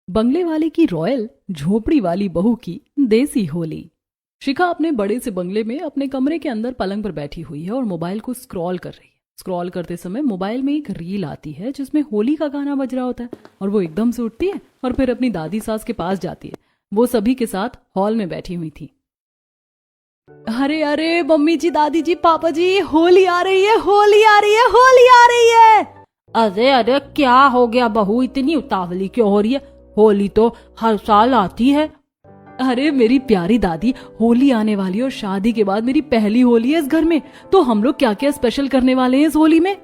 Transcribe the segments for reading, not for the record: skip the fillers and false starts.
बंगले वाले की रॉयल, झोपड़ी वाली बहू की देसी होली। शिखा अपने बड़े से बंगले में अपने कमरे के अंदर पलंग पर बैठी हुई है और मोबाइल को स्क्रॉल कर रही है। स्क्रॉल करते समय मोबाइल में एक रील आती है जिसमें होली का गाना बज रहा होता है और वो एकदम से उठती है और फिर अपनी दादी सास के पास जाती है। वो सभी के साथ हॉल में बैठी हुई थी। अरे अरे मम्मी जी, दादी जी, पापा जी, होली आ रही है, होली आ रही है, होली आ रही है। अरे अरे क्या हो गया बहू, इतनी उतावली क्यों हो रही है? होली तो हर साल आती है। अरे मेरी प्यारी दादी, होली आने वाली है और शादी के बाद मेरी पहली होली है इस घर में, तो हम लोग क्या क्या स्पेशल करने वाले हैं इस होली में।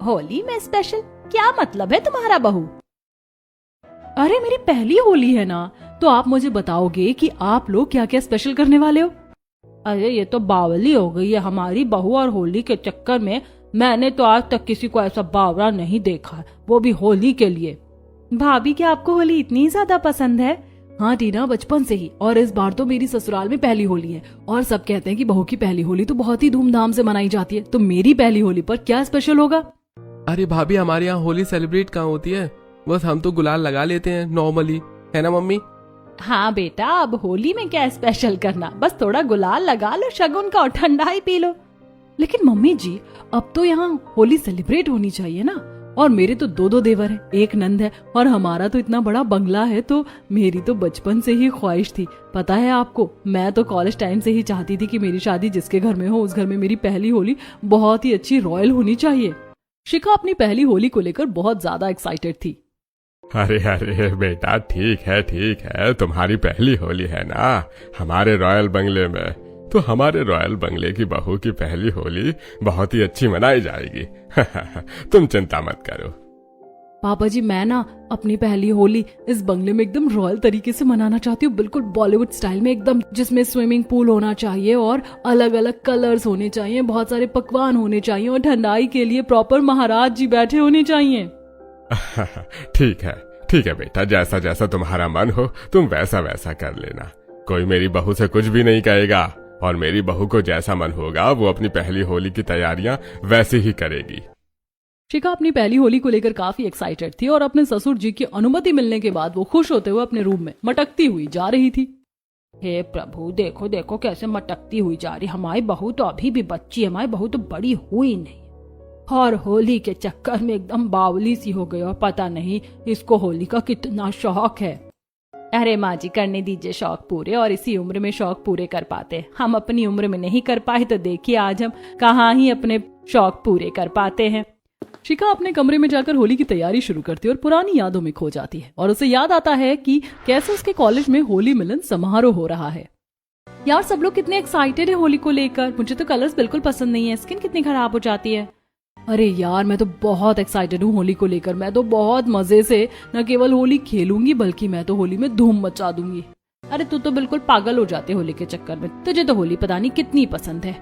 होली में स्पेशल क्या मतलब है तुम्हारा बहू? अरे मेरी पहली होली है ना, तो आप मुझे बताओगे कि आप लोग क्या क्या स्पेशल करने वाले हो। अरे ये तो बावली हो गई है हमारी बहू, और होली के चक्कर में मैंने तो आज तक किसी को ऐसा बावरा नहीं देखा है, वो भी होली के लिए। भाभी, क्या आपको होली इतनी ज्यादा पसंद है? हाँ टीना, बचपन से ही। और इस बार तो मेरी ससुराल में पहली होली है और सब कहते हैं कि बहू की पहली होली तो बहुत ही धूमधाम से मनाई जाती है, तो मेरी पहली होली पर क्या स्पेशल होगा? अरे भाभी, हमारे यहाँ होली सेलिब्रेट कहाँ होती है, बस हम तो गुलाल लगा लेते हैं नॉर्मली, है ना मम्मी? हाँ बेटा, अब होली में क्या स्पेशल करना, बस थोड़ा गुलाल लगा लो, शगुन का और ठंडा ही पी लो। लेकिन मम्मी जी, अब तो यहाँ होली सेलिब्रेट होनी चाहिए ना, और मेरे तो दो देवर हैं, एक नंद है, और हमारा तो इतना बड़ा बंगला है, तो मेरी तो बचपन से ही ख्वाहिश थी। पता है आपको, मैं तो कॉलेज टाइम से ही चाहती थी कि मेरी शादी जिसके घर में हो उस घर में मेरी पहली होली बहुत ही अच्छी रॉयल होनी चाहिए। शिखा अपनी पहली होली को लेकर बहुत ज्यादा एक्साइटेड थी। अरे अरे बेटा, ठीक है, तुम्हारी पहली होली है ना हमारे रॉयल बंगले में, तो हमारे रॉयल बंगले की बहू की पहली होली बहुत ही अच्छी मनाई जाएगी। तुम चिंता मत करो। पापा जी, मैं ना अपनी पहली होली इस बंगले में एकदम रॉयल तरीके से मनाना चाहती हूँ, बिल्कुल बॉलीवुड स्टाइल में, एकदम जिसमें स्विमिंग पूल होना चाहिए और अलग अलग कलर्स होने चाहिए, बहुत सारे पकवान होने चाहिए और ठंडाई के लिए प्रॉपर महाराज जी बैठे होने चाहिए। ठीक है बेटा, जैसा जैसा तुम्हारा मन हो तुम वैसा वैसा कर लेना, कोई मेरी बहू से कुछ भी नहीं कहेगा, और मेरी बहू को जैसा मन होगा वो अपनी पहली होली की तैयारियां वैसे ही करेगी। शिखा अपनी पहली होली को लेकर काफी एक्साइटेड थी और अपने ससुर जी की अनुमति मिलने के बाद वो खुश होते हुए अपने रूम में मटकती हुई जा रही थी। हे प्रभु, देखो देखो कैसे मटकती हुई जा रही, हमारी बहू तो अभी भी बच्ची है, हमारी बहू तो बड़ी हुई नहीं, और होली के चक्कर में एकदम बावली सी हो गई, और पता नहीं इसको होली का कितना शौक है। अरे माँ जी, करने दीजिए शौक पूरे, और इसी उम्र में शौक पूरे कर पाते, हम अपनी उम्र में नहीं कर पाए, तो देखिए आज हम कहाँ ही अपने शौक पूरे कर पाते हैं। शिखा अपने कमरे में जाकर होली की तैयारी शुरू करती है और पुरानी यादों में खो जाती है, और उसे याद आता है कि कैसे उसके कॉलेज में होली मिलन समारोह हो रहा है। यार, सब लोग कितने एक्साइटेड है होली को लेकर, मुझे तो कलर्स बिल्कुल पसंद नहीं है, स्किन कितनी खराब हो जाती है। अरे यार, मैं तो बहुत एक्साइटेड हूँ होली को लेकर, मैं तो बहुत मजे से न केवल होली खेलूंगी बल्कि मैं तो होली में धूम मचा दूंगी। अरे तू तो बिल्कुल पागल हो जाते होली के चक्कर में, तुझे तो होली पता नहीं कितनी पसंद है।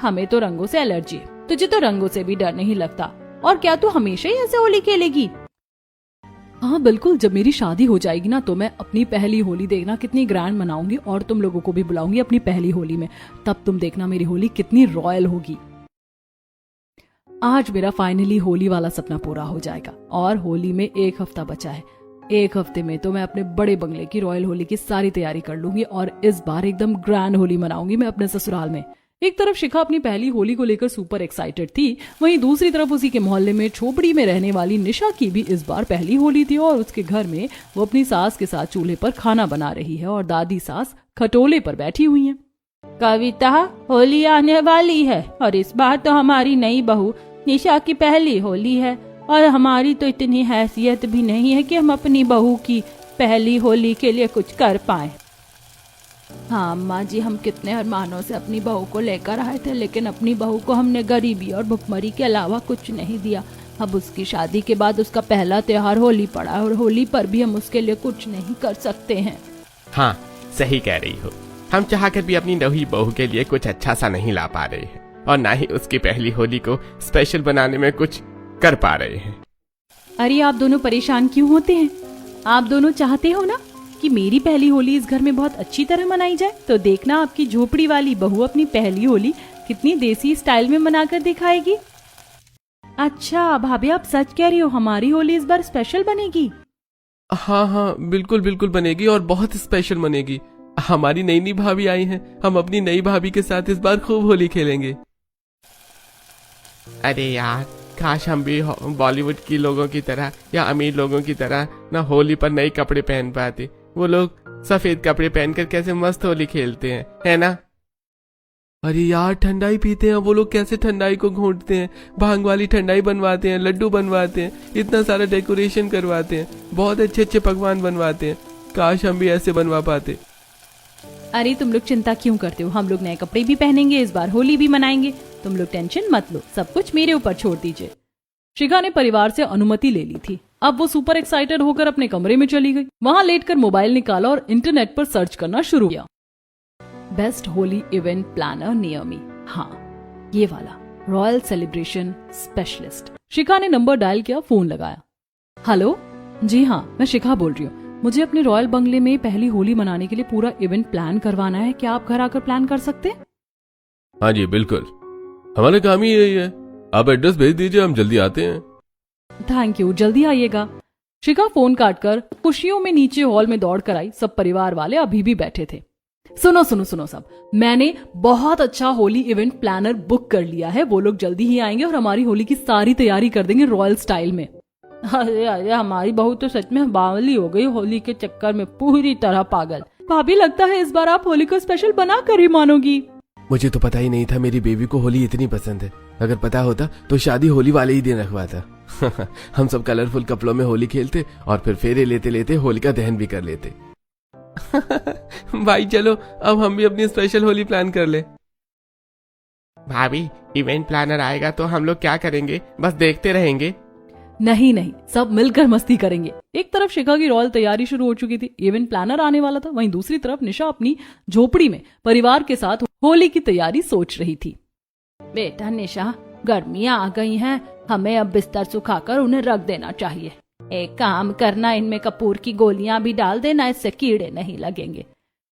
हमें तो रंगों से एलर्जी है, तुझे तो रंगों से भी डर नहीं लगता, और क्या तू हमेशा ही ऐसे होली खेलेगी? हाँ बिल्कुल, जब मेरी शादी हो जाएगी ना तो मैं अपनी पहली होली देखना कितनी ग्रैंड मनाऊंगी, और तुम लोगों को भी बुलाऊंगी अपनी पहली होली में, तब तुम देखना मेरी होली कितनी रॉयल होगी। आज मेरा फाइनली होली वाला सपना पूरा हो जाएगा और होली में एक हफ्ता बचा है। एक हफ्ते में तो मैं अपने बड़े बंगले की रॉयल होली की सारी तैयारी कर लूंगी और इस बार एकदम ग्रैंड होली मनाऊंगी मैं अपने ससुराल में। एक तरफ शिखा अपनी पहली होली को लेकर सुपर एक्साइटेड थी, वहीं दूसरी तरफ उसी के मोहल्ले में झोपड़ी में रहने वाली निशा की भी इस बार पहली होली थी, और उसके घर में वो अपनी सास के साथ चूल्हे पर खाना बना रही है और दादी सास खटोले पर बैठी हुई है। कविता, होली आने वाली है और इस बार तो हमारी नई बहू निशा की पहली होली है, और हमारी तो इतनी हैसियत भी नहीं है कि हम अपनी बहू की पहली होली के लिए कुछ कर पाए। हाँ अम्मा जी, हम कितने अरमानों से अपनी बहू को लेकर आए थे, लेकिन अपनी बहू को हमने गरीबी और भुखमरी के अलावा कुछ नहीं दिया। अब उसकी शादी के बाद उसका पहला त्योहार होली पड़ा, और होली पर भी हम उसके लिए कुछ नहीं कर सकते हैं। हाँ सही कह रही हो, हम चाहकर भी अपनी नई बहू के लिए कुछ अच्छा सा नहीं ला पा रहे हैं, और ना ही उसकी पहली होली को स्पेशल बनाने में कुछ कर पा रहे हैं। अरे आप दोनों परेशान क्यों होते हैं? आप दोनों चाहते हो ना कि मेरी पहली होली इस घर में बहुत अच्छी तरह मनाई जाए, तो देखना आपकी झोपड़ी वाली बहू अपनी पहली होली कितनी देसी स्टाइल में मनाकर दिखाएगी। अच्छा भाभी, आप सच कह रही हो, हमारी होली इस बार स्पेशल बनेगी? हाँ हाँ, बिल्कुल बिल्कुल बनेगी और बहुत स्पेशल बनेगी। हमारी नई नई भाभी आई हैं, हम अपनी नई भाभी के साथ इस बार खूब होली खेलेंगे। अरे यार, काश हम भी बॉलीवुड की लोगों की तरह या अमीर लोगों की तरह ना होली पर नए कपड़े पहन पाते। वो लोग सफेद कपड़े पहनकर कैसे मस्त होली खेलते हैं, है ना। अरे यार, ठंडाई पीते हैं वो लोग, कैसे ठंडाई को घोंटते हैं, भांग वाली ठंडाई बनवाते हैं, लड्डू बनवाते हैं, इतना सारा डेकोरेशन करवाते हैं, बहुत अच्छे अच्छे पकवान बनवाते हैं। काश हम भी ऐसे बनवा पाते। अरे तुम लोग चिंता क्यों करते हो, हम लोग नए कपड़े भी पहनेंगे, इस बार होली भी मनाएंगे। तुम लोग टेंशन मत लो, सब कुछ मेरे ऊपर छोड़ दीजिए। शिखा ने परिवार से अनुमति ले ली थी। अब वो सुपर एक्साइटेड होकर अपने कमरे में चली गई। वहां लेटकर मोबाइल निकाला और इंटरनेट पर सर्च करना शुरू किया। Best Holi event planner near me, हाँ ये वाला, रॉयल सेलिब्रेशन स्पेशलिस्ट। शिखा ने नंबर डायल किया, फोन लगाया। हेलो, जी हाँ मैं शिखा बोल रही हूँ। मुझे अपने रॉयल बंगले में पहली होली मनाने के लिए पूरा इवेंट प्लान करवाना है, क्या आप घर आकर प्लान कर सकते हैं? हाँ जी बिल्कुल, हमारा काम ही यही है। आप एड्रेस भेज दीजिए, हम जल्दी आते हैं। थैंक यू, जल्दी आइएगा। शिखा फोन काटकर खुशियों में नीचे हॉल में दौड़ कर आई। सब परिवार वाले अभी भी बैठे थे। सुनो सुनो सुनो सब, मैंने बहुत अच्छा होली इवेंट प्लानर बुक कर लिया है। वो लोग जल्दी ही आएंगे और हमारी होली की सारी तैयारी कर देंगे रॉयल स्टाइल में। अरे अरे, हमारी बहू तो सच में बावली हो गई, होली के चक्कर में पूरी तरह पागल। भाभी लगता है इस बार आप होली को स्पेशल बना कर ही मानोगी। मुझे तो पता ही नहीं था मेरी बेबी को होली इतनी पसंद है। अगर पता होता तो शादी होली वाले ही दिन रखवाता। हम सब कलरफुल कपड़ों में होली खेलते और फिर फेरे लेते लेते होलिका दहन भी कर लेते। भाई चलो, अब हम भी अपनी स्पेशल होली प्लान कर ले। भाभी, इवेंट प्लानर आएगा तो हम लोग क्या करेंगे, बस देखते रहेंगे? नहीं नहीं, सब मिलकर मस्ती करेंगे। एक तरफ शिखा की रॉयल तैयारी शुरू हो चुकी थी, इवेंट प्लानर आने वाला था। वहीं दूसरी तरफ निशा अपनी झोपड़ी में परिवार के साथ होली की तैयारी सोच रही थी। बेटा निशा, गर्मियां आ गई हैं, हमें अब बिस्तर सुखाकर उन्हें रख देना चाहिए। एक काम करना, इनमें कपूर की गोलियां भी डाल देना, इससे कीड़े नहीं लगेंगे।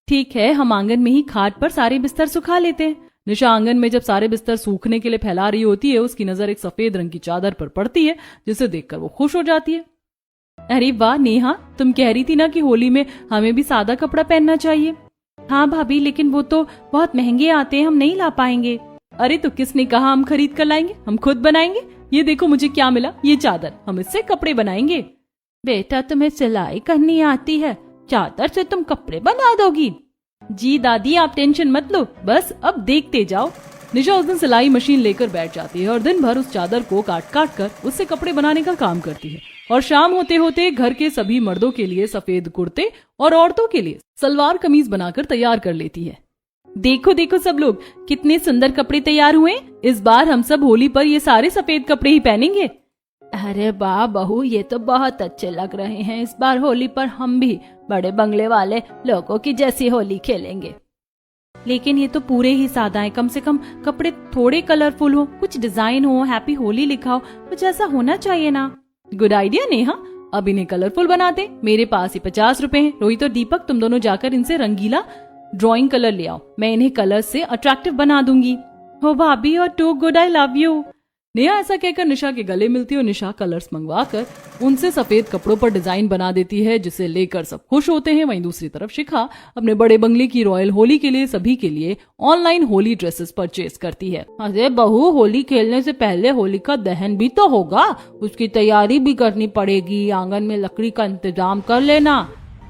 ठीक है, हम आंगन में ही खाट पर सारे बिस्तर सुखा लेते हैं। निशा आंगन में जब सारे बिस्तर सूखने के लिए फैला रही होती है, उसकी नजर एक सफेद रंग की चादर पर पड़ती है, जिसे देखकर वो खुश हो जाती है। अरे वाह नेहा, तुम कह रही थी ना कि होली में हमें भी सादा कपड़ा पहनना चाहिए। हाँ भाभी, लेकिन वो तो बहुत महंगे आते हैं, हम नहीं ला पाएंगे। अरे तो किसने कहा हम खरीद कर लाएंगे, हम खुद बनाएंगे। ये देखो मुझे क्या मिला, ये चादर, हम इससे कपड़े बनाएंगे। बेटा तुम्हें सिलाई करनी आती है, चादर से तुम कपड़े बना दोगी? जी दादी, आप टेंशन मत लो, बस अब देखते जाओ। निशा उस दिन सिलाई मशीन लेकर बैठ जाती है और दिन भर उस चादर को काट काट कर उससे कपड़े बनाने का काम करती है। और शाम होते होते घर के सभी मर्दों के लिए सफेद कुर्ते और औरतों के लिए सलवार कमीज बनाकर तैयार कर लेती है। देखो देखो सब लोग, कितने सुंदर कपड़े तैयार हुए। इस बार हम सब होली पर ये सारे सफेद कपड़े ही पहनेंगे। अरे वाह बहू, ये तो बहुत अच्छे लग रहे हैं। इस बार होली पर हम भी बड़े बंगले वाले लोगों की जैसी होली खेलेंगे। लेकिन ये तो पूरे ही सादा है, कम से कम कपड़े थोड़े कलरफुल हो, कुछ डिजाइन हो, हैप्पी होली लिखा हो, कुछ ऐसा होना चाहिए ना। गुड आइडिया नेहा, अब इन्हें कलरफुल बनाते। मेरे पास ही 50 रुपए हैं। रोहित और दीपक, तुम दोनों जाकर इनसे रंगीला ड्राइंग कलर ले आओ, मैं इन्हें कलर से अट्रैक्टिव बना दूंगी। हो भाभी, और too good, I love you. Neha ऐसा कहकर निशा के गले मिलती है और निशा कलर्स मंगवाकर उनसे सफेद कपड़ों पर डिजाइन बना देती है, जिसे लेकर सब खुश होते हैं। वहीं दूसरी तरफ शिखा अपने बड़े बंगले की रॉयल होली के लिए सभी के लिए ऑनलाइन होली ड्रेसेस परचेज करती है। अरे बहू, होली खेलने से पहले होलिका दहन भी तो होगा, उसकी तैयारी भी करनी पड़ेगी। आंगन में लकड़ी का इंतजाम कर लेना।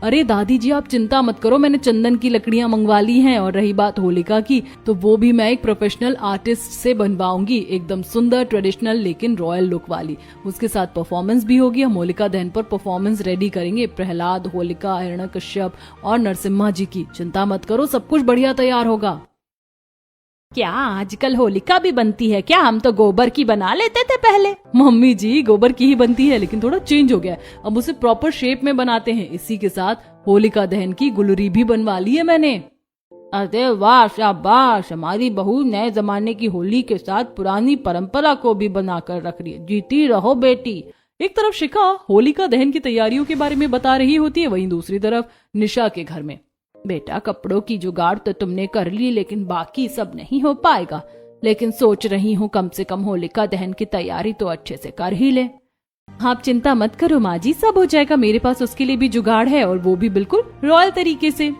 अरे दादी जी, आप चिंता मत करो, मैंने चंदन की लकड़ियां मंगवा ली हैं। और रही बात होलिका की, तो वो भी मैं एक प्रोफेशनल आर्टिस्ट से बनवाऊंगी, एकदम सुंदर ट्रेडिशनल लेकिन रॉयल लुक वाली। उसके साथ परफॉर्मेंस भी होगी। हम होलिका दहन पर परफॉर्मेंस रेडी करेंगे, प्रहलाद, होलिका, हिरण्यकश्यप और नरसिम्हा जी की। चिंता मत करो, सब कुछ बढ़िया तैयार होगा। क्या आजकल होलिका भी बनती है क्या? हम तो गोबर की बना लेते थे पहले। मम्मी जी, गोबर की ही बनती है, लेकिन थोड़ा चेंज हो गया, अब उसे प्रॉपर शेप में बनाते हैं। इसी के साथ होलिका दहन की गुलरी भी बनवा ली है मैंने। अरे वाह, शाबाश, हमारी बहू नए जमाने की होली के साथ पुरानी परंपरा को भी बनाकर रख रही है। जीती रहो बेटी। एक तरफ शिखा होलिका दहन की तैयारियों के बारे में बता रही होती है, वहीं दूसरी तरफ निशा के घर में। बेटा, कपड़ों की जुगाड़ तो तुमने कर ली, लेकिन बाकी सब नहीं हो पाएगा। लेकिन सोच रही हूँ कम से कम होलिका दहन की तैयारी तो अच्छे से कर ही ले। आप चिंता मत करो माँ जी, सब हो जाएगा। मेरे पास उसके लिए भी जुगाड़ है, और वो भी बिल्कुल रॉयल तरीके से।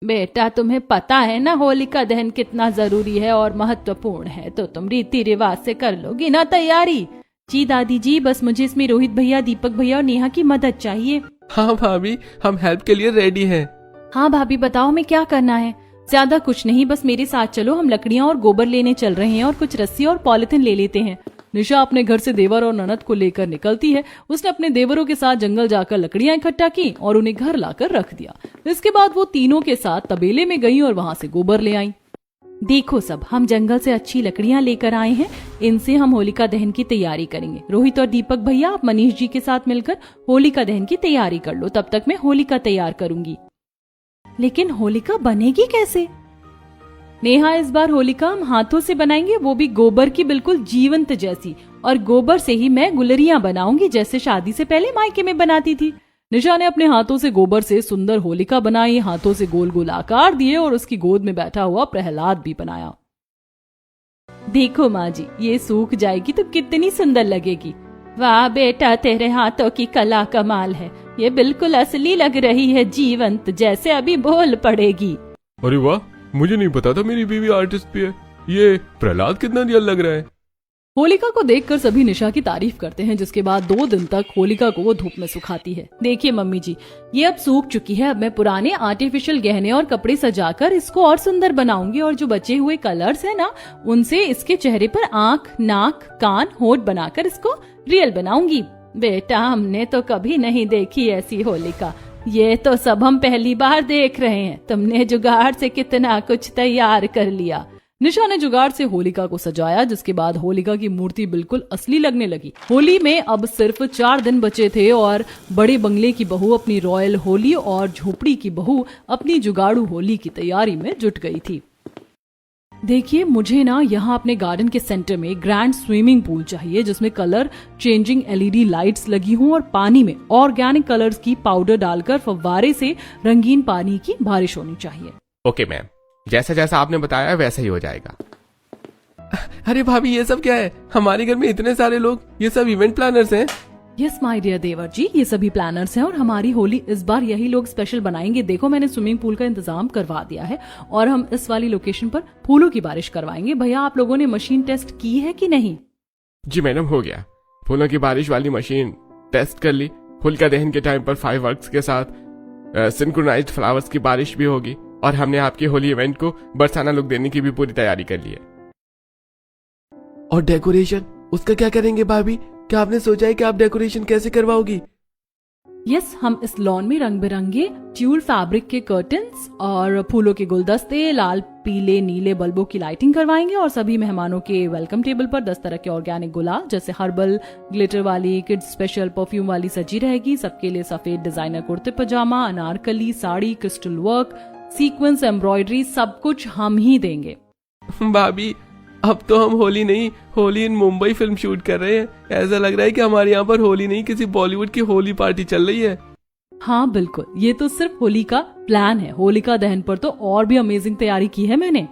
बेटा तुम्हें पता है ना होलिका दहन कितना जरूरी है और महत्वपूर्ण है, तो तुम रीति रिवाज से कर लोगी ना तैयारी। जी दादी जी, बस मुझे इसमें रोहित भैया, दीपक भैया और नेहा की मदद चाहिए। हाँ भाभी, हम हेल्प के लिए रेडी हैं। हाँ भाभी, बताओ हमें क्या करना है। ज्यादा कुछ नहीं, बस मेरे साथ चलो। हम लकड़ियाँ और गोबर लेने चल रहे हैं और कुछ रस्सी और पॉलिथीन ले लेते हैं। निशा अपने घर से देवर और ननद को लेकर निकलती है। उसने अपने देवरों के साथ जंगल जाकर लकड़ियां इकट्ठा की और उन्हें घर लाकर रख दिया। इसके बाद वो तीनों के साथ तबेले में गई और वहां से गोबर ले आई। देखो सब, हम जंगल से अच्छी लकड़ियां लेकर आए हैं। इनसे हम होलिका दहन की तैयारी करेंगे। रोहित और दीपक भैया, आप मनीष जी के साथ मिलकर होलिका दहन की तैयारी कर लो, तब तक मैं होलिका तैयार करूंगी। लेकिन होलिका बनेगी कैसे? नेहा, इस बार होलिका हम हाथों से बनाएंगे, वो भी गोबर की बिल्कुल जीवंत जैसी। और गोबर से ही मैं गुलरियां बनाऊंगी, जैसे शादी से पहले मायके में बनाती थी। निशा ने अपने हाथों से गोबर से सुंदर होलिका बनाई, हाथों से गोल गोल आकार दिए और उसकी गोद में बैठा हुआ प्रहलाद भी बनाया। देखो माँ जी, ये सूख जाएगी तो कितनी सुंदर लगेगी। वाह बेटा, तेरे हाथों की कला कमाल है। ये बिल्कुल असली लग रही है, जीवंत, जैसे अभी बोल पड़ेगी। अरे वाह, मुझे नहीं पता था मेरी बीवी आर्टिस्ट भी है। ये प्रहलाद कितना रियल लग रहा है। होलिका को देखकर सभी निशा की तारीफ करते हैं, जिसके बाद 2 दिन तक होलिका को वो धूप में सुखाती है। देखिए मम्मी जी, ये अब सूख चुकी है। अब मैं पुराने आर्टिफिशियल गहने और कपड़े सजाकर इसको और सुंदर बनाऊंगी, और जो बचे हुए कलर्स है ना, उनसे इसके चेहरे पर आंख, नाक, कान, होंठ बनाकर इसको रियल बनाऊंगी। बेटा, हमने तो कभी नहीं देखी ऐसी होलिका। ये तो सब हम पहली बार देख रहे हैं। तुमने जुगाड़ से कितना कुछ तैयार कर लिया। निशा ने जुगाड़ से होलिका को सजाया, जिसके बाद होलिका की मूर्ति बिल्कुल असली लगने लगी। होली में अब सिर्फ 4 दिन बचे थे और बड़े बंगले की बहू अपनी रॉयल होली और झोपड़ी की बहू अपनी जुगाड़ू होली की तैयारी में जुट गई थी। देखिए, मुझे ना यहाँ अपने गार्डन के सेंटर में ग्रैंड स्विमिंग पूल चाहिए, जिसमें कलर चेंजिंग LED लाइट्स लगी हों और पानी में ऑर्गेनिक कलर्स की पाउडर डालकर फव्वारे से रंगीन पानी की बारिश होनी चाहिए। ओके मैम, जैसा जैसा आपने बताया वैसा ही हो जाएगा। अरे भाभी, ये सब क्या है? हमारे घर में इतने सारे लोग, ये सब इवेंट प्लानर्स हैं। यस माय डियर देवर जी, ये सभी प्लानर्स हैं और हमारी होली इस बार यही लोग स्पेशल बनाएंगे। देखो, मैंने स्विमिंग पूल का इंतजाम करवा दिया है और हम इस वाली लोकेशन पर फूलों की बारिश करवाएंगे। भैया, आप लोगों ने मशीन टेस्ट की है कि नहीं? जी मैडम, हो गया। फूलों की बारिश वाली मशीन टेस्ट कर ली। होलिका दहन के टाइम पर फायरवर्क्स के साथ सिंक्रोनाइज्ड फ्लावर्स की बारिश भी होगी, और हमने आपके होली इवेंट को बरसाना लुक देने की भी पूरी तैयारी कर ली है। और डेकोरेशन, उसका क्या करेंगे भाभी? क्या आपने सोचा है कि आप डेकोरेशन कैसे करवाओगी? यस, हम इस लॉन में रंग बिरंगे ट्यूल फैब्रिक के कर्टन्स और फूलों के गुलदस्ते, लाल, पीले, नीले बल्बों की लाइटिंग करवाएंगे और सभी मेहमानों के वेलकम टेबल पर 10 तरह के ऑर्गेनिक गुलाल, जैसे हर्बल, ग्लिटर वाली, किड्स स्पेशल, परफ्यूम वाली सजी रहेगी। सबके लिए सफेद डिजाइनर कुर्ते पजामा, अनारकली sari, crystal work, sequins, embroidery, सब कुछ हम ही देंगे। भाभी, अब तो हम होली नहीं, होली इन मुंबई फिल्म शूट कर रहे हैं। ऐसा लग रहा है कि हमारे यहाँ पर होली नहीं, किसी बॉलीवुड की होली पार्टी चल रही है। हाँ बिल्कुल, ये तो सिर्फ होली का प्लान है। होलिका दहन पर तो और भी अमेजिंग तैयारी की है मैंने।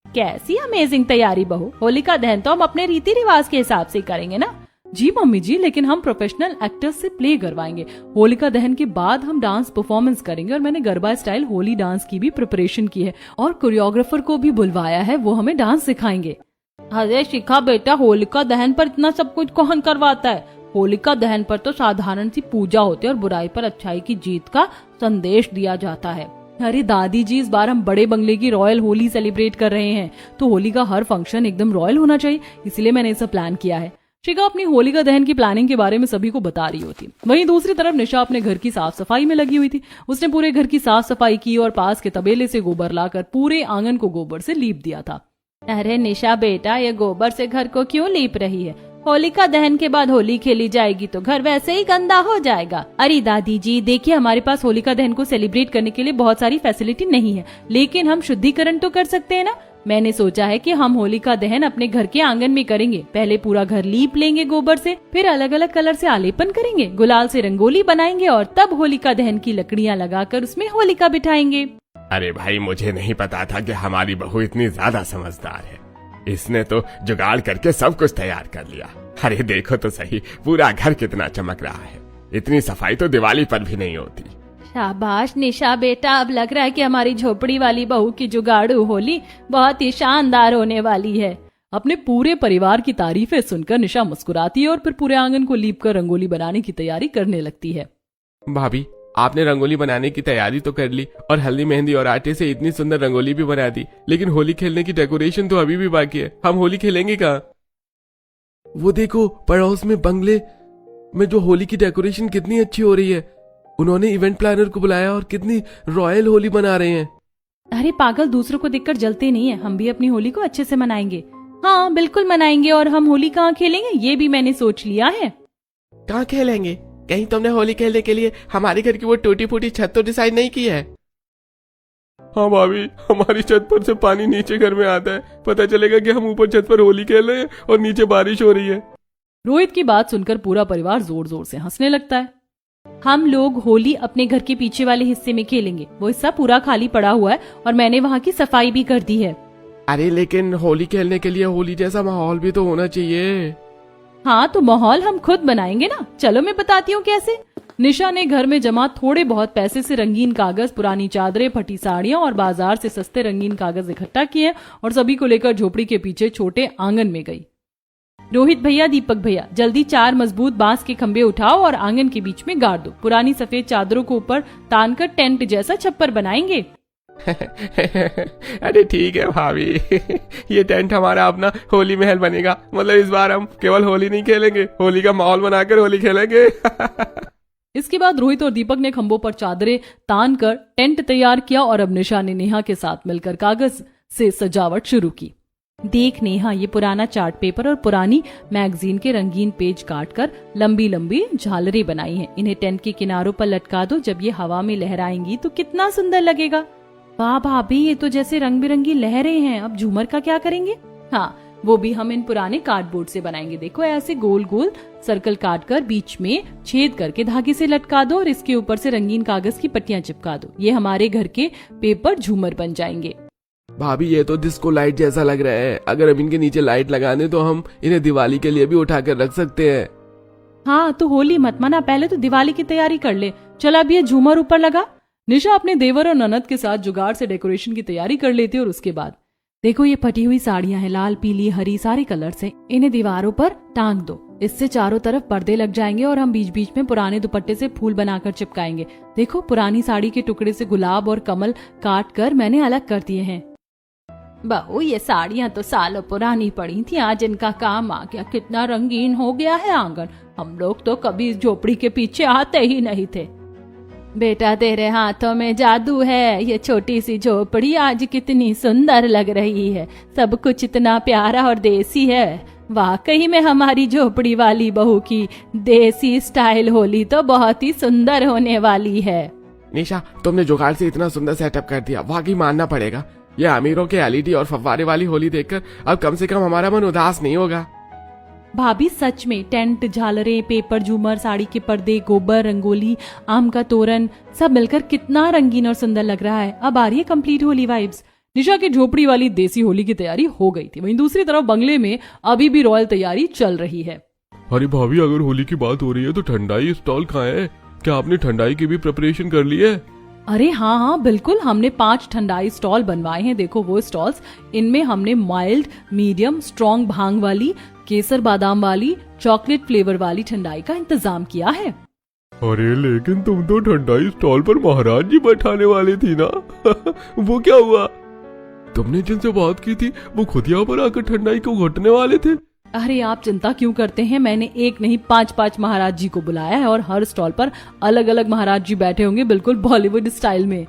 कैसी अमेजिंग तैयारी बहू? होलिका दहन तो हम अपने रीति रिवाज के हिसाब से करेंगे ना। जी मम्मी जी, लेकिन हम प्रोफेशनल एक्टर्स से प्ले करवाएंगे। होलिका दहन के बाद हम डांस परफॉर्मेंस करेंगे और मैंने गरबा स्टाइल होली डांस की भी प्रिपरेशन की है और कोरियोग्राफर को भी बुलवाया है, वो हमें डांस सिखाएंगे। अरे शिखा बेटा, होलिका दहन पर इतना सब कुछ कौन करवाता है? होलिका दहन पर तो साधारण सी पूजा होती है और बुराई पर अच्छाई की जीत का संदेश दिया जाता है। अरे दादी जी, इस बार हम बड़े बंगले की रॉयल होली सेलिब्रेट कर रहे हैं, तो होली का हर फंक्शन एकदम रॉयल होना चाहिए, इसलिए मैंने इसे प्लान किया है। शिखा अपनी होलिका दहन की प्लानिंग के बारे में सभी को बता रही होती। वहीं दूसरी तरफ निशा अपने घर की साफ सफाई में लगी हुई थी। उसने पूरे घर की साफ सफाई की और पास के तबेले से गोबर लाकर पूरे आंगन को गोबर से लीप दिया था। अरे निशा बेटा, ये गोबर से घर को क्यों लीप रही है? होलिका दहन के बाद होली खेली जाएगी तो घर वैसे ही गंदा हो जाएगा। अरे दादी जी, देखिए, हमारे पास होलिका दहन को सेलिब्रेट करने के लिए बहुत सारी फैसिलिटी नहीं है, लेकिन हम शुद्धिकरण तो कर सकते हैं ना। मैंने सोचा है कि हम होलिका दहन अपने घर के आंगन में करेंगे। पहले पूरा घर लीप लेंगे गोबर से, फिर अलग अलग कलर से आलेपन करेंगे, गुलाल से रंगोली बनाएंगे और तब होलिका दहन की लकड़ियाँ लगाकर उसमें होलिका बिठाएंगे। अरे भाई, मुझे नहीं पता था कि हमारी बहू इतनी ज्यादा समझदार है। इसने तो जुगाड़ करके सब कुछ तैयार कर लिया। अरे देखो तो सही, पूरा घर कितना चमक रहा है। इतनी सफाई तो दिवाली पर भी नहीं होती। शाबाश निशा बेटा, अब लग रहा है कि हमारी झोपड़ी वाली बहू की जुगाड़ू होली बहुत ही शानदार होने वाली है। अपने पूरे परिवार की तारीफें सुनकर निशा मुस्कुराती है और फिर पूरे आंगन को लीपकर रंगोली बनाने की तैयारी करने लगती है। भाभी, आपने रंगोली बनाने की तैयारी तो कर ली और हल्दी मेहंदी और आटे से इतनी सुंदर रंगोली भी बना दी, लेकिन होली खेलने की डेकोरेशन तो अभी भी बाकी है। हम होली खेलेंगे कहाँ? वो देखो पड़ोस में बंगले में जो होली की डेकोरेशन कितनी अच्छी हो रही है। उन्होंने इवेंट प्लानर को बुलाया और कितनी रॉयल होली बना रहे हैं। अरे पागल, दूसरों को देखकर जलते नहीं है, हम भी अपनी होली को अच्छे से मनाएंगे। हाँ बिल्कुल मनाएंगे। और हम होली कहाँ खेलेंगे ये भी मैंने सोच लिया है। कहाँ खेलेंगे? कहीं तुमने होली खेलने के लिए हमारे घर की वो टूटी फूटी छत तो डिसाइड नहीं की है? हाँ भाभी, हमारी छत पर से पानी नीचे घर में आता है। पता चलेगा कि हम ऊपर छत पर होली खेल रहे हैं और नीचे बारिश हो रही है। रोहित की बात सुनकर पूरा परिवार जोर जोर से हंसने लगता है। हम लोग होली अपने घर के पीछे वाले हिस्से में खेलेंगे। वो हिस्सा पूरा खाली पड़ा हुआ है और मैंने वहाँ की सफाई भी कर दी है। अरे लेकिन होली खेलने के लिए होली जैसा माहौल भी तो होना चाहिए। हाँ तो माहौल हम खुद बनाएंगे ना। चलो मैं बताती हूँ कैसे। निशा ने घर में जमा थोड़े बहुत पैसे से रंगीन कागज, पुरानी चादरें, फटी साड़ियां और बाजार से सस्ते रंगीन कागज इकट्ठा किए और सभी को लेकर झोपड़ी के पीछे छोटे आंगन में गई। रोहित भैया, दीपक भैया, जल्दी 4 मजबूत बांस के खंभे उठाओ और आंगन के बीच में गाड़ दो। पुरानी सफेद चादरों को ऊपर तानकर टेंट जैसा छप्पर बनाएंगे। अरे ठीक है भाभी, ये टेंट हमारा अपना होली महल बनेगा। मतलब इस बार हम केवल होली नहीं खेलेंगे, होली का माहौल बनाकर होली खेलेंगे। इसके बाद रोहित और दीपक ने खंभों पर चादरें तान कर टेंट तैयार किया और अब निशा ने नेहा के साथ मिलकर कागज से सजावट शुरू की। देख नेहा, ये पुराना चार्ट पेपर और पुरानी मैगजीन के रंगीन पेज काटकर लंबी लंबी झालरें बनाई हैं। इन्हें टेंट के किनारों पर लटका दो। जब ये हवा में लहराएंगी तो कितना सुंदर लगेगा। वाह भाभी, ये तो जैसे रंग बिरंगी लहरें हैं। अब झूमर का क्या करेंगे? हाँ, वो भी हम इन पुराने कार्डबोर्ड से बनाएंगे। देखो ऐसे गोल गोल सर्कल काट कर बीच में छेद करके धागे से लटका दो और इसके ऊपर से रंगीन कागज की पट्टियां चिपका दो। ये हमारे घर के पेपर झूमर बन जाएंगे। भाभी, ये तो डिस्को लाइट जैसा लग रहा है। अगर हम इनके नीचे लाइट लगा दें तो हम इन्हें दिवाली के लिए भी उठा कर रख सकते हैं। हाँ तो होली मत मना, पहले तो दिवाली की तैयारी कर ले। चल अब ये झूमर ऊपर लगा। निशा अपने देवर और ननद के साथ जुगाड़ से डेकोरेशन की तैयारी कर लेती है और उसके बाद देखो ये फटी हुई साड़ियां हैं, लाल पीली हरी सारे कलर से। इन्हें दीवारों पर टांग दो। इससे चारों तरफ पर्दे लग जाएंगे और हम बीच बीच में पुराने दुपट्टे से फूल बनाकर चिपकाएंगे। देखो पुरानी साड़ी के टुकड़े से गुलाब और कमल काट कर मैंने अलग कर दिए हैं। बहू, ये साड़ियाँ तो सालों पुरानी पड़ी थी, आज इनका काम आ गया। कितना रंगीन हो गया है आंगन। हम लोग तो कभी झोपड़ी के पीछे आते ही नहीं थे। बेटा, तेरे हाथों में जादू है। ये छोटी सी झोपड़ी आज कितनी सुंदर लग रही है। सब कुछ इतना प्यारा और देसी है। वाकई में हमारी झोपड़ी वाली बहू की देसी स्टाइल होली तो बहुत ही सुंदर होने वाली है। निशा, तुमने जुगाड़ से इतना सुंदर सेटअप कर दिया, वाकई मानना पड़ेगा। ये अमीरों के एलईडी और फव्वारे वाली होली देखकर अब कम से कम हमारा मन उदास नहीं होगा। भाभी सच में टेंट, झालरें, पेपर झूमर, साड़ी के पर्दे, गोबर, रंगोली, आम का तोरण सब मिलकर कितना रंगीन और सुंदर लग रहा है। अब आ रही है कंप्लीट होली वाइब्स। निशा की झोपड़ी वाली देसी होली की तैयारी हो गई थी। वहीं दूसरी तरफ बंगले में अभी भी रॉयल तैयारी चल रही है। अरे भाभी, अगर होली की बात हो रही है तो ठंडाई स्टॉल कहाँ है? क्या आपने ठंडाई की भी प्रिपरेशन कर ली है? अरे हाँ बिल्कुल, हमने 5 ठंडाई स्टॉल बनवाए हैं। देखो वो स्टॉल्स, इनमें हमने माइल्ड, मीडियम, स्ट्रॉन्ग भांग वाली, केसर बादाम वाली, चॉकलेट फ्लेवर वाली ठंडाई का इंतजाम किया है। अरे लेकिन तुम तो ठंडाई स्टॉल पर महाराज जी बैठाने वाली थी ना? वो क्या हुआ? तुमने जिनसे बात की थी वो खुद यहाँ पर आकर ठंडाई को घोटने वाले थे। अरे आप चिंता क्यों करते हैं, मैंने एक नहीं 5 महाराज जी को बुलाया है और हर स्टॉल पर अलग अलग महाराज जी बैठे होंगे, बिल्कुल बॉलीवुड स्टाइल में।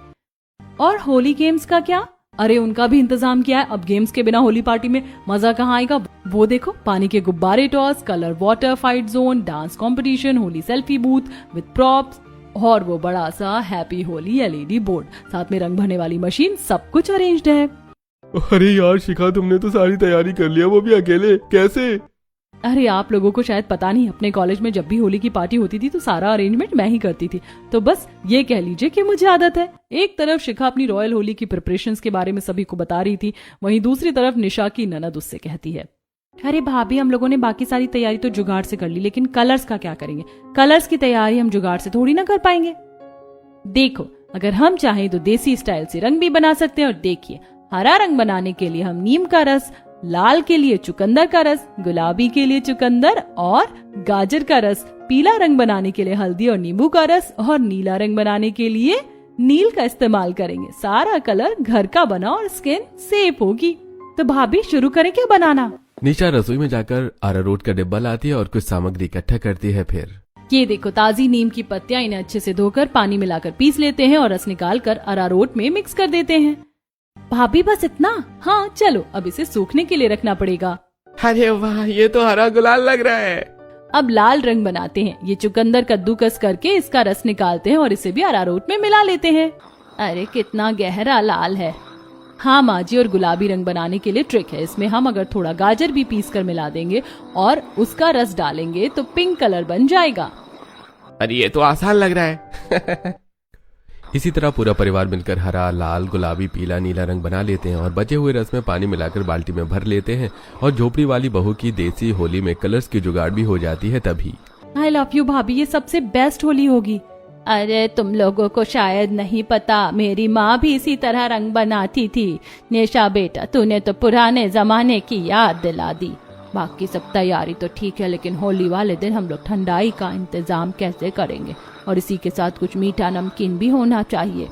और होली गेम्स का क्या? अरे उनका भी इंतजाम किया है। अब गेम्स के बिना होली पार्टी में मजा कहाँ आएगा? वो देखो, पानी के गुब्बारे toss, colour water fight zone, dance competition, Holi selfie booth with props और वो बड़ा सा हैप्पी होली एलईडी बोर्ड, साथ में रंग भरने वाली मशीन, सब कुछ अरेंज्ड है। अरे यार शिखा, तुमने तो सारी तैयारी कर लिया, वो भी अकेले, कैसे? अरे आप लोगों को शायद पता नहीं, अपने कॉलेज में जब भी होली की पार्टी होती थी तो सारा अरेंजमेंट मैं ही करती थी। तो बस ये कह लीजिए कि मुझे आदत है। एक तरफ शिखा अपनी रॉयल होली की प्रिपरेशंस के बारे में सभी को बता रही थी, वहीं दूसरी तरफ निशा की ननद उससे कहती है अरे भाभी, हम लोगों ने बाकी सारी तैयारी तो जुगाड़ से कर ली, लेकिन कलर्स का क्या करेंगे? कलर्स की तैयारी हम जुगाड़ से थोड़ी ना कर पाएंगे। देखो, अगर हम चाहें तो देसी स्टाइल से रंग भी बना सकते हैं। और देखिए, हरा रंग बनाने के लिए हम नीम का रस, लाल के लिए चुकंदर का रस, गुलाबी के लिए चुकंदर और गाजर का रस, पीला रंग बनाने के लिए हल्दी और नींबू का रस, और नीला रंग बनाने के लिए नील का इस्तेमाल करेंगे। सारा कलर घर का बना और स्किन सेफ होगी। तो भाभी, शुरू करें क्या बनाना? निशा रसोई में जाकर अरारोट का डिब्बा लाती है और कुछ सामग्री इकट्ठा करती है। फिर ये देखो, ताजी नीम की पत्तियां, इन्हें अच्छे से धोकर पानी मिलाकर पीस लेते हैं और रस निकाल कर अरारोट में मिक्स कर देते हैं। भाभी, बस इतना? हाँ चलो, अब इसे सूखने के लिए रखना पड़ेगा। अरे वाह, ये तो हरा गुलाल लग रहा है। अब लाल रंग बनाते हैं। ये चुकंदर कद्दूकस करके इसका रस निकालते हैं और इसे भी अरारोट में मिला लेते हैं। अरे कितना गहरा लाल है। हाँ माँ जी, और गुलाबी रंग बनाने के लिए ट्रिक है। इसमें हम अगर थोड़ा गाजर भी पीस कर मिला देंगे और उसका रस डालेंगे तो पिंक कलर बन जाएगा। अरे ये तो आसान लग रहा है। इसी तरह पूरा परिवार मिलकर हरा, लाल, गुलाबी, पीला, नीला रंग बना लेते हैं और बचे हुए रस में पानी मिलाकर बाल्टी में भर लेते हैं। और झोपड़ी वाली बहू की देसी होली में कलर्स की जुगाड़ भी हो जाती है तभी। आई लव यू भाभी, ये सबसे बेस्ट होली होगी। अरे तुम लोगों को शायद नहीं पता, मेरी माँ भी इसी तरह रंग बनाती थी। निशा बेटा, तूने तो पुराने जमाने की याद दिला दी। बाकी सब तैयारी तो ठीक है, लेकिन होली वाले दिन हम लोग ठंडाई का इंतजाम कैसे करेंगे? और इसी के साथ कुछ मीठा नमकीन भी होना चाहिए।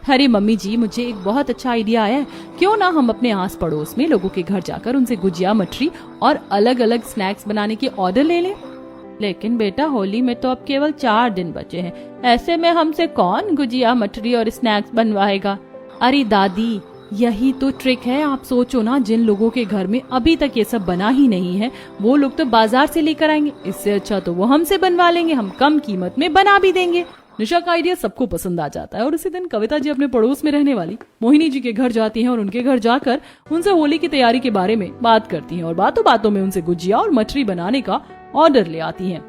अरे मम्मी जी, मुझे एक बहुत अच्छा आइडिया आया है। क्यों ना हम अपने आस पड़ोस में लोगों के घर जाकर उनसे गुजिया, मठरी और अलग अलग स्नैक्स बनाने के ऑर्डर ले लें। लेकिन बेटा, होली में तो अब केवल 4 दिन बचे हैं। ऐसे में हमसे कौन गुजिया, मठरी और स्नैक्स बनवाएगा? अरे दादी, यही तो ट्रिक है। आप सोचो ना, जिन लोगों के घर में अभी तक ये सब बना ही नहीं है, वो लोग तो बाजार से लेकर आएंगे। इससे अच्छा तो वो हमसे बनवा लेंगे, हम कम कीमत में बना भी देंगे। निशा का आइडिया सबको पसंद आ जाता है और उसी दिन कविता जी अपने पड़ोस में रहने वाली मोहिनी जी के घर जाती हैं और उनके घर जाकर उनसे होली की तैयारी के बारे में बात करती हैं और बातों बातों में उनसे गुजिया और मठरी बनाने का ऑर्डर ले आती हैं।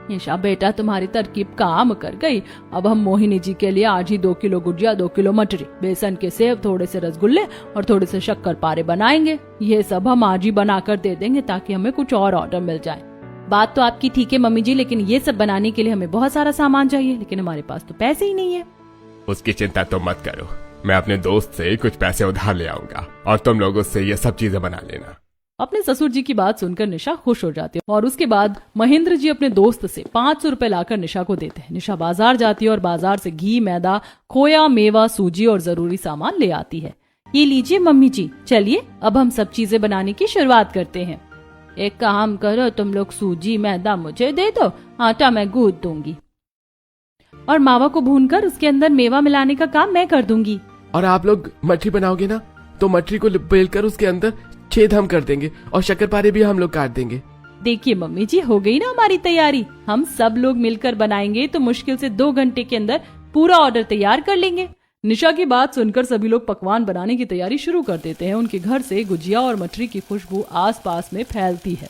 निशा बेटा, तुम्हारी तरकीब काम कर गई। अब हम मोहिनी जी के लिए आज ही 2 किलो गुजिया, 2 किलो मटरी, बेसन के सेव, थोड़े से रसगुल्ले और थोड़े से शक्कर पारे बनाएंगे। ये सब हम आज ही बनाकर दे देंगे ताकि हमें कुछ और ऑर्डर मिल जाए। बात तो आपकी ठीक है मम्मी जी, लेकिन ये सब बनाने के लिए हमें बहुत सारा सामान चाहिए, लेकिन हमारे पास तो पैसे ही नहीं है। उसकी चिंता तो मत करो, मैं अपने दोस्त से कुछ पैसे उधार ले आऊंगा और तुम लोग उससे ये सब चीजें बना लेना। अपने ससुर जी की बात सुनकर निशा खुश हो जाती है और उसके बाद महेंद्र जी अपने दोस्त से 500 रुपए लाकर निशा को देते हैं। निशा बाजार जाती है और बाजार से घी, मैदा, खोया, मेवा, सूजी और जरूरी सामान ले आती है। ये लीजिए मम्मी जी, चलिए अब हम सब चीजें बनाने की शुरुआत करते हैं। एक काम करो, तुम लोग सूजी, मैदा मुझे दे दो, आटा मैं गूंथ दूंगी और मावा को भूनकर उसके अंदर मेवा मिलाने का काम मैं कर दूंगी। और आप लोग मठरी बनाओगे ना, तो मठरी को बेलकर उसके अंदर छेद हम कर देंगे और शक्करपारे भी हम लोग काट देंगे। देखिए मम्मी जी, हो गई ना हमारी तैयारी। हम सब लोग मिलकर बनाएंगे तो मुश्किल से 2 घंटे के अंदर पूरा ऑर्डर तैयार कर लेंगे। निशा की बात सुनकर सभी लोग पकवान बनाने की तैयारी शुरू कर देते हैं। उनके घर से गुजिया और मठरी की खुशबू आसपास में फैलती है।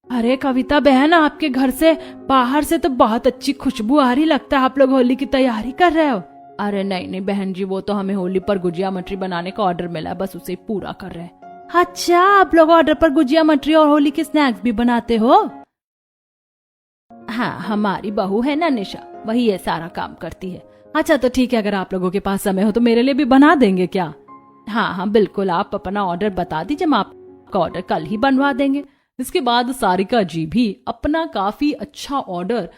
अरे कविता बहन, आपके घर से बाहर से तो बहुत अच्छी खुशबू आ रही, लगता है आप लोग होली की तैयारी कर रहे हो। अरे नहीं नहीं बहन जी, वो तो हमें होली पर गुजिया मठरी बनाने का ऑर्डर मिला है, बस उसे पूरा कर रहे हैं। अच्छा, आप लोग ऑर्डर पर गुजिया मठरी और होली के स्नैक्स भी बनाते हो? हाँ, हमारी बहू है ना निशा, वही ये सारा काम करती है। अच्छा तो ठीक है, अगर आप लोगों के पास समय हो तो मेरे लिए भी बना देंगे क्या? हाँ हाँ बिल्कुल, आप अपना ऑर्डर बता दीजिए, हम आपका ऑर्डर कल ही बनवा देंगे। इसके बाद सारिका जी भी अपना काफी अच्छा ऑर्डर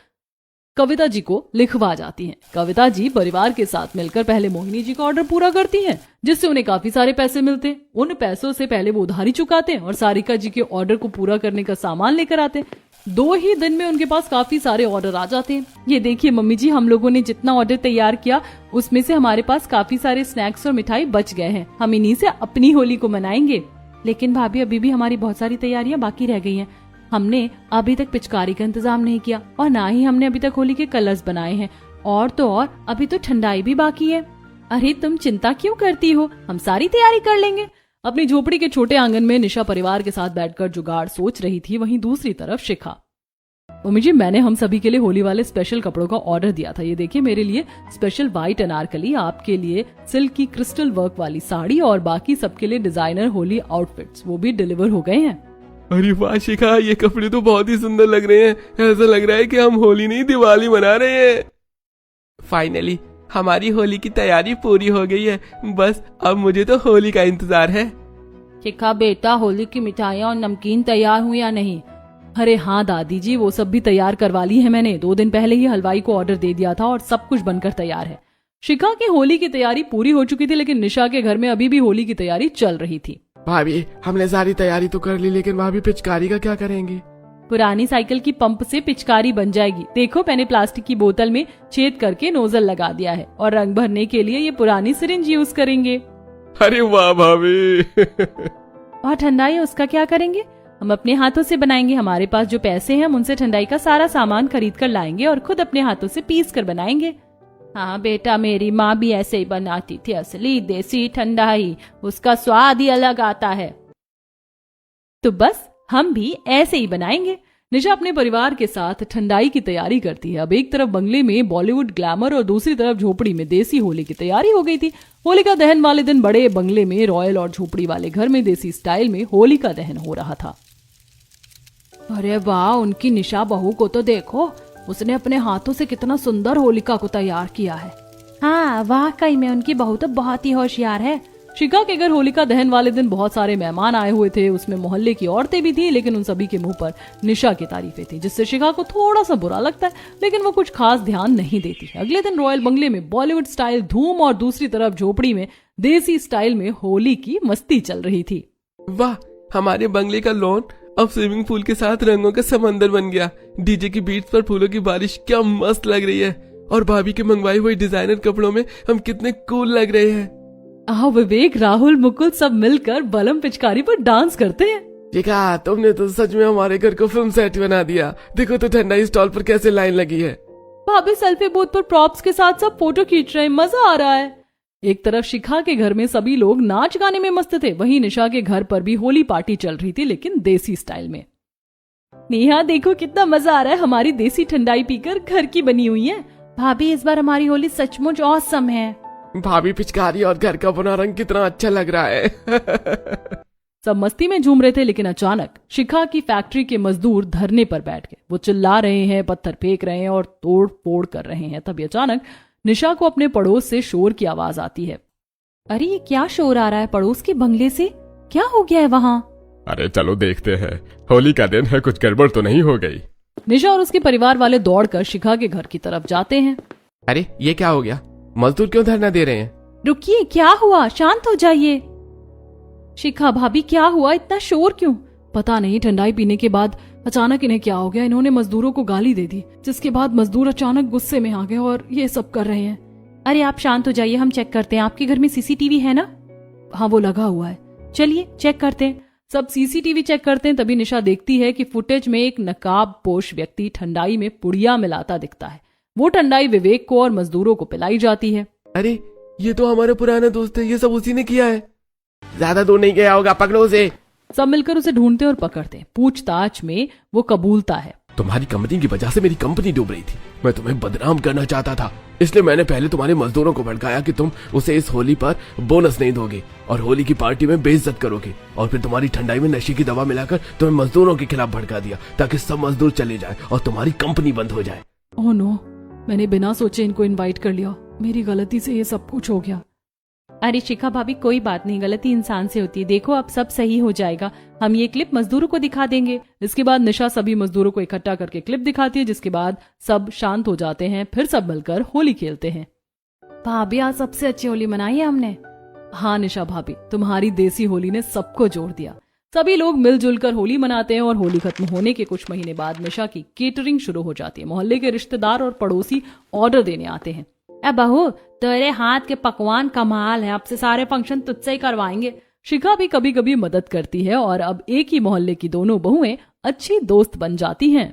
कविता जी को लिखवा जाती हैं। कविता जी परिवार के साथ मिलकर पहले मोहिनी जी का ऑर्डर पूरा करती हैं, जिससे उन्हें काफी सारे पैसे मिलते हैं। उन पैसों से पहले वो उधारी चुकाते हैं और सारिका जी के ऑर्डर को पूरा करने का सामान लेकर आते हैं। 2 ही दिन में उनके पास काफी सारे ऑर्डर आ जाते हैं। ये देखिए मम्मी जी, हम लोगों ने जितना ऑर्डर तैयार किया उसमें से हमारे पास काफी सारे स्नैक्स और मिठाई बच गए हैं। हम इन्हीं से अपनी होली को मनाएंगे। लेकिन भाभी, अभी भी हमारी बहुत सारी तैयारियां बाकी रह गई हैं। हमने अभी तक पिचकारी का इंतजाम नहीं किया और ना ही हमने अभी तक होली के कलर्स बनाए हैं, और तो और अभी तो ठंडाई भी बाकी है। अरे तुम चिंता क्यों करती हो, हम सारी तैयारी कर लेंगे। अपनी झोपड़ी के छोटे आंगन में निशा परिवार के साथ बैठकर जुगाड़ सोच रही थी। वहीं दूसरी तरफ शिखा, मम्मी जी, मैंने हम सभी के लिए होली वाले स्पेशल कपड़ों का ऑर्डर दिया था। ये देखिए, मेरे लिए स्पेशल व्हाइट अनारकली, आपके लिए सिल्क की क्रिस्टल वर्क वाली साड़ी और बाकी सबके लिए डिजाइनर होली आउटफिट्स, वो भी डिलीवर हो गए हैं। अरे वाह शिखा, ये कपड़े तो बहुत ही सुंदर लग रहे हैं। ऐसा लग रहा है कि हम होली नहीं दिवाली मना रहे हैं। फाइनली हमारी होली की तैयारी पूरी हो गई है। बस अब मुझे तो होली का इंतजार है। शिखा बेटा, होली की मिठाइयाँ और नमकीन तैयार हुई या नहीं? अरे हाँ दादी जी, वो सब भी तैयार करवा ली है मैंने। 2 दिन पहले ही हलवाई को ऑर्डर दे दिया था और सब कुछ बनकर तैयार है। शिखा की होली की तैयारी पूरी हो चुकी थी, लेकिन निशा के घर में अभी भी होली की तैयारी चल रही थी। भाभी, हमने सारी तैयारी तो कर ली, लेकिन भाभी पिचकारी का क्या करेंगे? पुरानी साइकिल की पंप से पिचकारी बन जाएगी। देखो, मैंने प्लास्टिक की बोतल में छेद करके नोजल लगा दिया है और रंग भरने के लिए ये पुरानी सिरिंज यूज करेंगे। अरे वाह भाभी। और ठंडाई, उसका क्या करेंगे? हम अपने हाथों से बनाएंगे। हमारे पास जो पैसे हैं, हम उनसे ठंडाई का सारा सामान खरीद कर लाएंगे और खुद अपने हाथों से पीस कर बनाएंगे। हाँ बेटा, मेरी माँ भी ऐसे ही बनाती थी, असली देसी ठंडाई, उसका स्वाद ही अलग आता है। तो बस हम भी ऐसे ही बनाएंगे। निशा अपने परिवार के साथ ठंडाई की तैयारी करती है। अब एक तरफ बंगले में बॉलीवुड ग्लैमर और दूसरी तरफ झोपड़ी में देसी होली की तैयारी हो गई थी। होलिका दहन वाले दिन बड़े बंगले में रॉयल और झोपड़ी वाले घर में देसी स्टाइल में होलिका दहन हो रहा था। अरे वाह, उनकी निशा बहू को तो देखो, उसने अपने हाथों से कितना सुंदर होलिका को तैयार किया है। हाँ वाकई में उनकी बहू तो बहुत ही होशियार है। शिखा के घर होलिका दहन वाले दिन बहुत सारे मेहमान आए हुए थे। उसमें मोहल्ले की औरतें भी थी, लेकिन उन सभी के मुंह पर निशा की तारीफें थी, जिससे शिखा को थोड़ा सा बुरा लगता है, लेकिन वो कुछ खास ध्यान नहीं देती। अगले दिन रॉयल बंगले में बॉलीवुड स्टाइल धूम और दूसरी तरफ झोपड़ी में देसी स्टाइल में होली की मस्ती चल रही थी। वाह, हमारे बंगले का लॉन अब स्विमिंग पूल के साथ रंगों का समंदर बन गया। डीजे की बीट्स पर फूलों की बारिश क्या मस्त लग रही है। और भाभी के मंगवाए हुए डिजाइनर कपड़ों में हम कितने कूल लग रहे हैं। आओ विवेक, राहुल, मुकुल सब मिलकर बलम पिचकारी पर डांस करते हैं। देखा, तुमने तो सच में हमारे घर को फिल्म सेट बना दिया। देखो तो ठंडाई स्टॉल पर कैसे लाइन लगी है। भाभी सेल्फी बूथ पर प्रॉप्स के साथ सब फोटो खींच रहे हैं, मजा आ रहा है। एक तरफ शिखा के घर में सभी लोग नाच गाने में मस्त थे, वहीं निशा के घर पर भी होली पार्टी चल रही थी, लेकिन देसी स्टाइल में। नेहा देखो कितना मजा आ रहा है, हमारी देसी ठंडाई पीकर घर की बनी हुई है। भाभी, इस बार हमारी होली सचमुच औसम है। भाभी, पिचकारी और घर का बना रंग कितना अच्छा लग रहा है। सब मस्ती में झूम रहे थे, लेकिन अचानक शिखा की फैक्ट्री के मजदूर धरने पर बैठ गए। वो चिल्ला रहे हैं, पत्थर फेंक रहे हैं और तोड़ फोड़ कर रहे हैं। तभी अचानक निशा को अपने पड़ोस से शोर की आवाज आती है। अरे ये क्या शोर आ रहा है पड़ोस के बंगले से? क्या हो गया है वहाँ? अरे चलो देखते हैं, होली का दिन है, कुछ गड़बड़ तो नहीं हो गई। निशा और उसके परिवार वाले दौड़कर शिखा के घर की तरफ जाते हैं। अरे ये क्या हो गया? मजदूर क्यों धरना दे रहे हैं? रुकिए, क्या हुआ? शांत हो जाइए। शिखा भाभी, क्या हुआ? इतना शोर क्यों? पता नहीं, ठंडाई पीने के बाद अचानक इन्हें क्या हो गया। इन्होंने मजदूरों को गाली दे दी, जिसके बाद मजदूर अचानक गुस्से में आ गए और ये सब कर रहे हैं। अरे आप शांत हो जाइए, हम चेक करते हैं। आपके घर में सीसीटीवी है ना? हाँ, वो लगा हुआ है। चलिए चेक करते हैं। सब सीसीटीवी चेक करते हैं। तभी निशा देखती है कि फुटेज में एक नकाब पोश व्यक्ति ठंडाई में पुड़िया मिलाता दिखता है। वो ठंडाई विवेक को और मजदूरों को पिलाई जाती है। अरे ये तो हमारे पुराने दोस्त है, ये सब उसी ने किया है। ज्यादा दूर नहीं गया होगा, पकड़ो उसे। सब मिलकर उसे ढूंढते और पकड़ते हैं। पूछताछ में वो कबूलता है। तुम्हारी कंपनी की वजह से मेरी कंपनी डूब रही थी। मैं तुम्हें बदनाम करना चाहता था, इसलिए मैंने पहले तुम्हारे मजदूरों को भड़काया कि तुम उसे इस होली पर बोनस नहीं दोगे और होली की पार्टी में बेइज्जत करोगे, और फिर तुम्हारी ठंडाई में नशे की दवा मिलाकर तुम्हें मजदूरों के खिलाफ भड़का दिया ताकि सब मजदूर चले जाए और तुम्हारी कंपनी बंद हो जाए। ओह नो, मैंने बिना सोचे इनको इनवाइट कर लिया। मेरी गलती से ये सब कुछ हो गया। अरे शिखा भाभी, कोई बात नहीं, गलती इंसान से होती है। देखो अब सब सही हो जाएगा। हम ये क्लिप मजदूरों को दिखा देंगे। इसके बाद निशा सभी मजदूरों को इकट्ठा करके क्लिप दिखाती है, जिसके बाद सब शांत हो जाते हैं। फिर सब मिलकर होली खेलते हैं। भाभी, आज सबसे अच्छी होली मनाई है हमने। हाँ निशा भाभी, तुम्हारी देसी होली ने सबको जोड़ दिया। सभी लोग मिलजुल कर होली मनाते हैं और होली खत्म होने के कुछ महीने बाद निशा की केटरिंग शुरू हो जाती है। मोहल्ले के रिश्तेदार और पड़ोसी ऑर्डर देने आते हैं। बहू, तेरे हाथ के पकवान कमाल है, अब से सारे फंक्शन तुझसे ही करवाएंगे। शिखा भी कभी कभी मदद करती है और अब एक ही मोहल्ले की दोनों बहुएं अच्छी दोस्त बन जाती हैं।